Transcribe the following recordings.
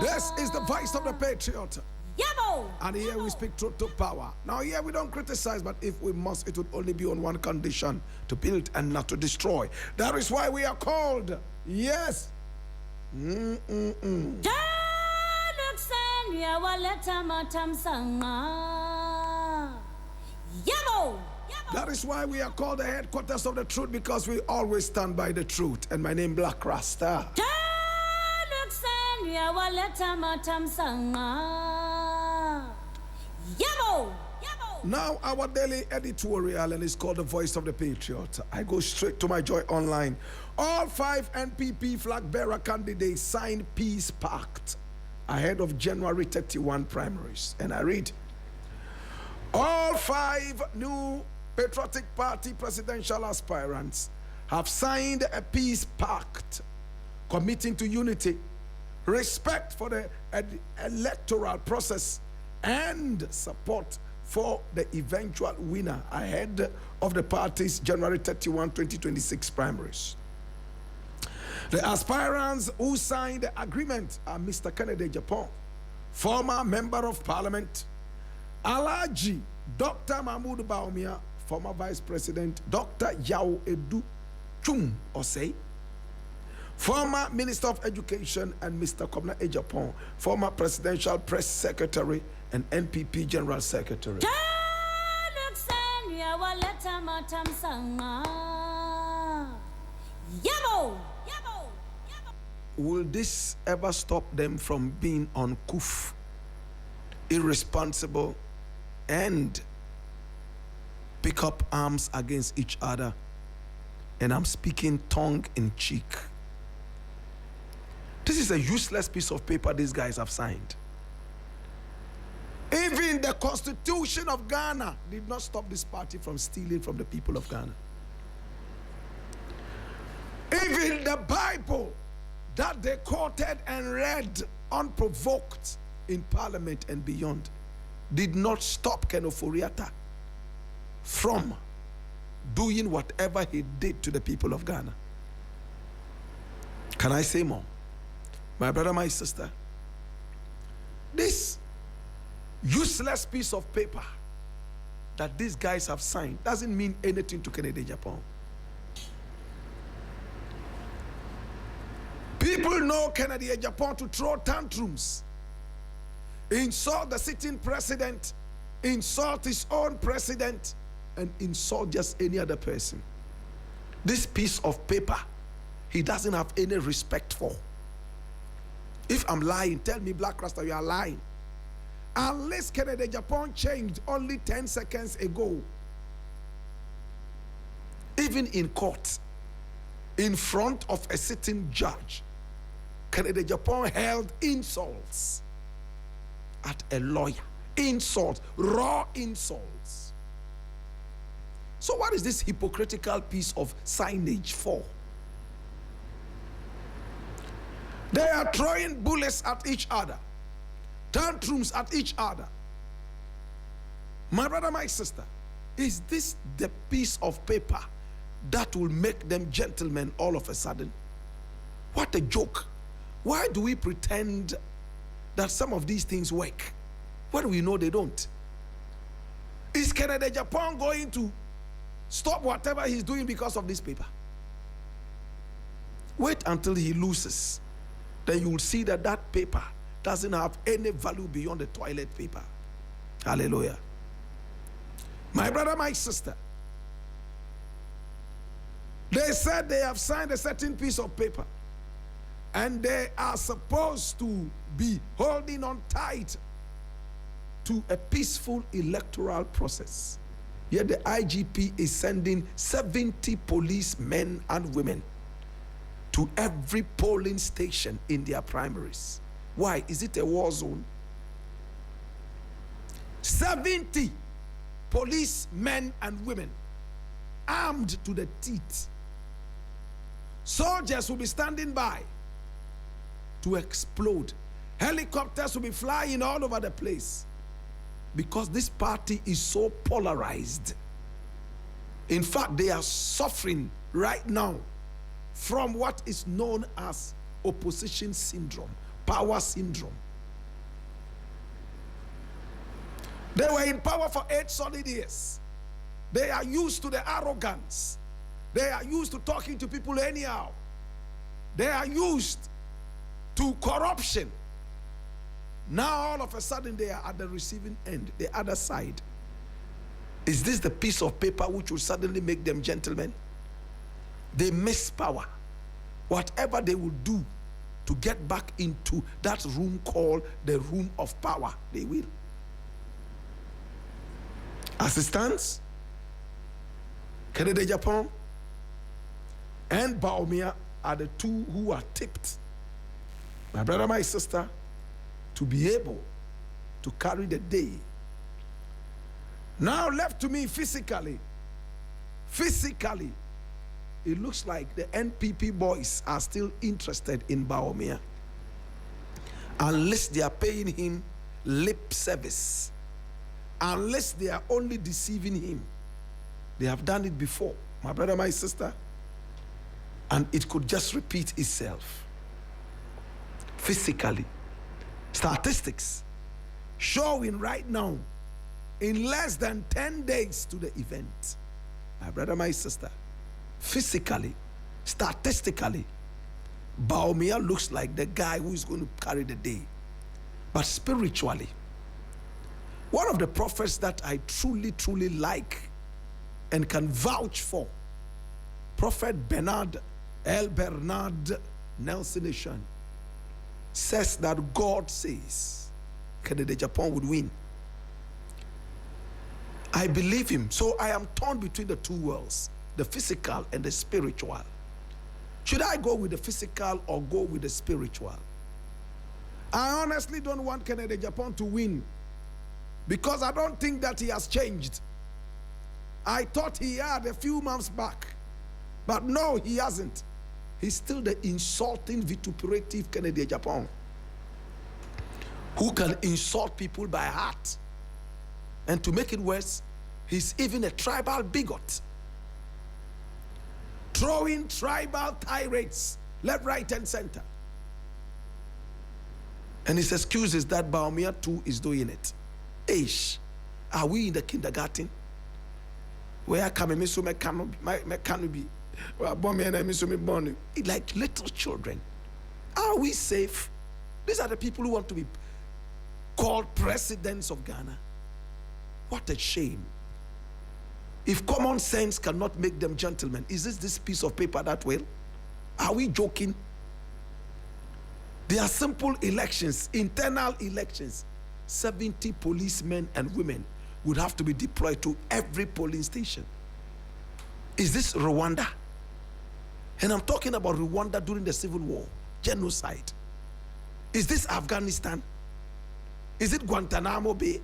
This is the voice of the Patriot. And here we speak truth to power. Now here we don't criticize, but if we must, it would only be on one condition: to build and not to destroy. That is why we are called. Yes. That is why we are called the headquarters of the truth, because we always stand by the truth. And my name Blakk Rasta. Now our daily editorial, and it's called the Voice of the Patriot. I go straight to my Joy Online. All 5 NPP flag bearer candidates signed peace pact ahead of January 31 primaries. And I read, all 5 new Patriotic Party presidential aspirants have signed a peace pact committing to unity, respect for the electoral process, and support for the eventual winner ahead of the party's January 31, 2026 primaries. The aspirants who signed the agreement are Mr. Ken Agyapong, former Member of Parliament, Alhaji Dr. Mahmoud Bawumia, former Vice President, Dr. Yao Edu Chum Osei, former Minister of Education, and Mr. Ken Agyapong, former Presidential Press Secretary and NPP General Secretary. Will this ever stop them from being uncouth, irresponsible, and pick up arms against each other? And I'm speaking tongue in cheek. This is a useless piece of paper these guys have signed. Even the Constitution of Ghana did not stop this party from stealing from the people of Ghana. Even the Bible that they quoted and read unprovoked in Parliament and beyond did not stop Ken Ofori-Atta from doing whatever he did to the people of Ghana. Can I say more? My brother, my sister, this useless piece of paper that these guys have signed doesn't mean anything to Ken Agyapong. People know Ken Agyapong to throw tantrums, insult the sitting president, insult his own president, and insult just any other person. This piece of paper, he doesn't have any respect for. If I'm lying, tell me, Blakk Rasta, you are lying. Unless Ken Agyapong changed only 10 seconds ago, even in court, in front of a sitting judge, Ken Agyapong held insults at a lawyer. Insults, raw insults. So what is this hypocritical piece of signage for? They are throwing bullets at each other, tantrums at each other. My brother, my sister, is this the piece of paper that will make them gentlemen all of a sudden? What a joke. Why do we pretend that some of these things work when we know they don't? Is Ken Agyapong going to stop whatever he's doing because of this paper? Wait until he loses. Then you will see that that paper doesn't have any value beyond the toilet paper. Hallelujah. My brother, my sister, they said they have signed a certain piece of paper and they are supposed to be holding on tight to a peaceful electoral process. Yet the IGP is sending 70 policemen and women to every polling station in their primaries. Why? Is it a war zone? 70 policemen and women armed to the teeth. Soldiers will be standing by to explode. Helicopters will be flying all over the place because this party is so polarized. In fact, they are suffering right now from what is known as opposition syndrome, power syndrome. They were in power for 8 solid years. They are used to the arrogance. They are used to talking to people anyhow. They are used to corruption. Now all of a sudden they are at the receiving end, the other side. Is this the piece of paper which will suddenly make them gentlemen? They miss power. Whatever they will do to get back into that room called the room of power, they will. As it stands, Ken Agyapong and Bawumia are the two who are tipped, my brother, my sister, to be able to carry the day. Now left to me physically, it looks like the NPP boys are still interested in Bawumia, unless they are paying him lip service, unless they are only deceiving him. They have done it before, my brother, my sister, and it could just repeat itself. Physically, statistics showing right now, in less than 10 days to the event, my brother, my sister, physically, statistically, Bawumia looks like the guy who is going to carry the day. But spiritually, one of the prophets that I truly, truly like and can vouch for, Prophet Bernard Nelson, says that God says Ken Agyapong would win. I believe him, so I am torn between the two worlds, the physical and the spiritual. Should I go with the physical or go with the spiritual? I honestly don't want Ken Agyapong to win, because I don't think that he has changed. I thought he had a few months back, but no, he hasn't. He's still the insulting, vituperative Ken Agyapong, who can insult people by heart. And to make it worse, he's even a tribal bigot, throwing tribal tirades left, right, and center. And his excuse is that Bawumia too is doing it. Eish, are we in the kindergarten? Where can me so me be? Like little children. Are we safe? These are the people who want to be called presidents of Ghana. What a shame. If common sense cannot make them gentlemen, is this piece of paper that will? Are we joking? They are simple elections, internal elections. 70 policemen and women would have to be deployed to every polling station. Is this Rwanda? And I'm talking about Rwanda during the Civil War, genocide. Is this Afghanistan? Is it Guantanamo Bay?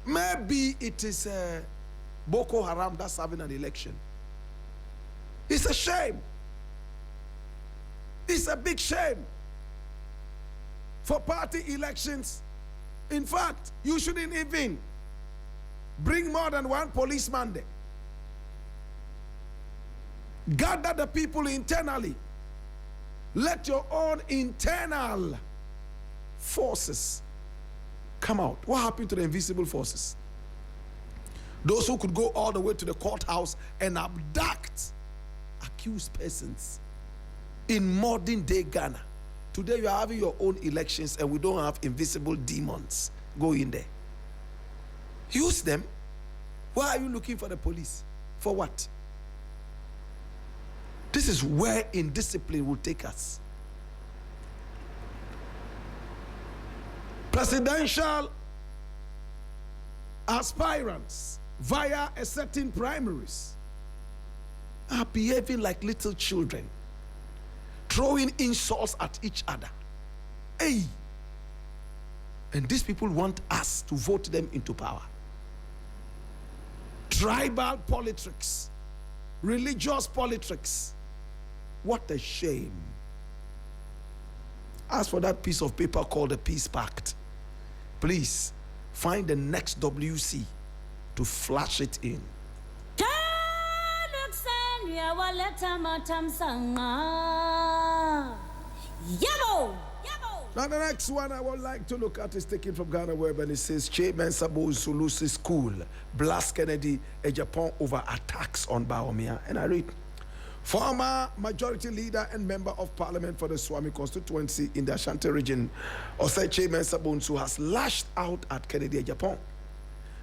Maybe it is Boko Haram that's having an election. It's a shame. It's a big shame for party elections. In fact, you shouldn't even bring more than one policeman there. Gather the people internally. Let your own internal forces come out. What happened to the invisible forces? Those who could go all the way to the courthouse and abduct accused persons in modern day Ghana. Today you are having your own elections and we don't have invisible demons. Go in there. Use them. Why are you looking for the police? For what? This is where indiscipline will take us. Presidential aspirants via a certain primaries are behaving like little children, throwing insults at each other. Hey! And these people want us to vote them into power. Tribal politics, religious politics. What a shame. As for that piece of paper called the Peace Pact, please find the next WC to flash it in. Yabo! Now the next one I would like to look at is taken from Ghana Web, and it says Kyei-Mensah-Bonsu loses school, blasts Ken Agyapong over attacks on Bawumia. And I read, former majority leader and member of parliament for the Swami constituency in the Ashanti region, Osei Kyei-Mensah-Bonsu, has lashed out at Ken Agyapong,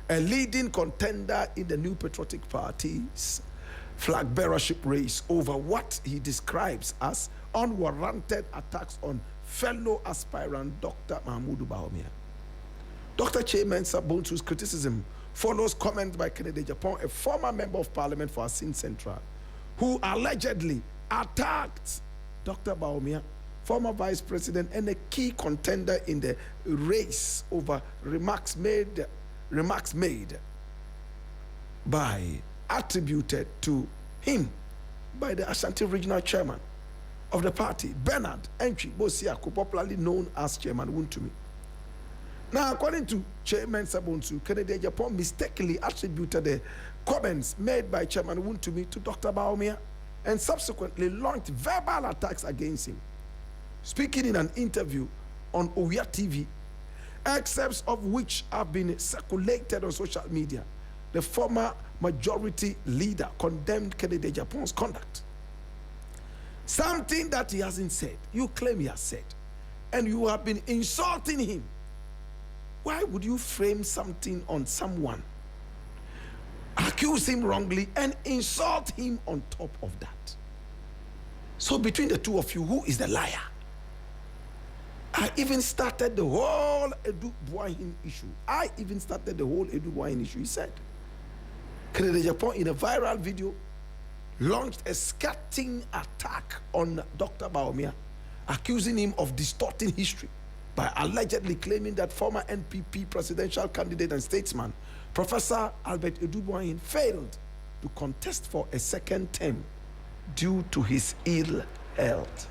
a leading contender in the New Patriotic Party's flag bearership race, over what he describes as unwarranted attacks on fellow aspirant Dr. Mahmoud Bawumia. Dr. Kyei-Mensah-Bonsu's criticism follows comment by Ken Agyapong, a former member of parliament for Asin Central, who allegedly attacked Dr. Bawumia, former vice president and a key contender in the race, over remarks made attributed to him by the Ashanti regional chairman of the party, Bernard Entry Bosiako, popularly known as Chairman Wontumi. Now, according to Kyei-Mensah-Bonsu, Ken Agyapong mistakenly attributed the comments made by Chairman Wontumi to Dr. Bawumia and subsequently launched verbal attacks against him. Speaking in an interview on Owia TV, excerpts of which have been circulated on social media, the former majority leader condemned Ken Agyapong's conduct. Something that he hasn't said, you claim he has said, and you have been insulting him. Why would you frame something on someone, accuse him wrongly, and insult him on top of that? So between the two of you, who is the liar? I even started the whole Edu Buahin issue. He said. Ken Agyapong, in a viral video, launched a scathing attack on Dr. Bawumia, accusing him of distorting history by allegedly claiming that former NPP presidential candidate and statesman, Professor Albert Edu-Buahin, failed to contest for a second term due to his ill health.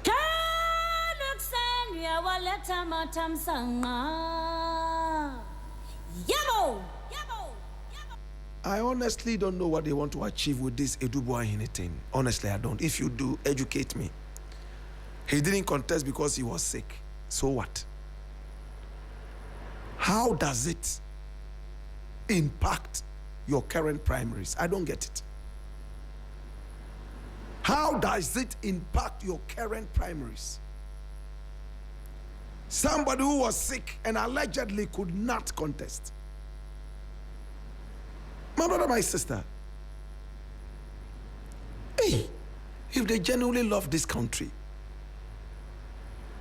I honestly don't know what they want to achieve with this Edu-Buahin thing. Honestly, I don't. If you do, educate me. He didn't contest because he was sick. So what? How does it impact your current primaries? I don't get it. How does it impact your current primaries? Somebody who was sick and allegedly could not contest. My brother, my sister, hey, if they genuinely love this country,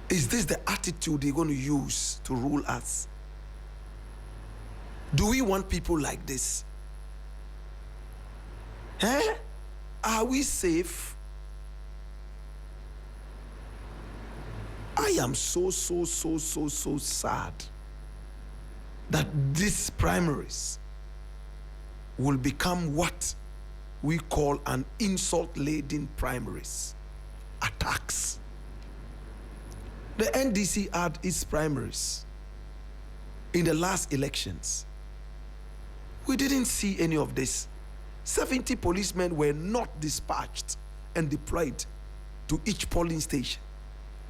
is this the attitude they're going to use to rule us? Do we want people like this? Eh? Are we safe? I am so sad that these primaries will become what we call an insult-laden primaries. Attacks. The NDC had its primaries in the last elections. We didn't see any of this. 70 policemen were not dispatched and deployed to each polling station.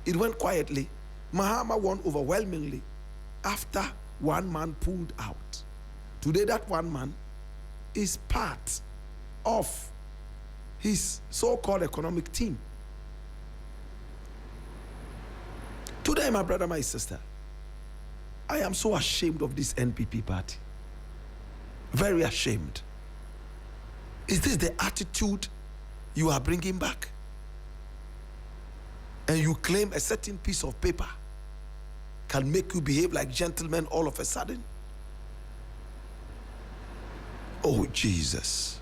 It went quietly. Mahama won overwhelmingly after one man pulled out. Today, that one man is part of his so-called economic team. Today, my brother, my sister, I am so ashamed of this NPP party. Very ashamed. Is this the attitude you are bringing back? And you claim a certain piece of paper can make you behave like gentlemen all of a sudden? Oh, Jesus.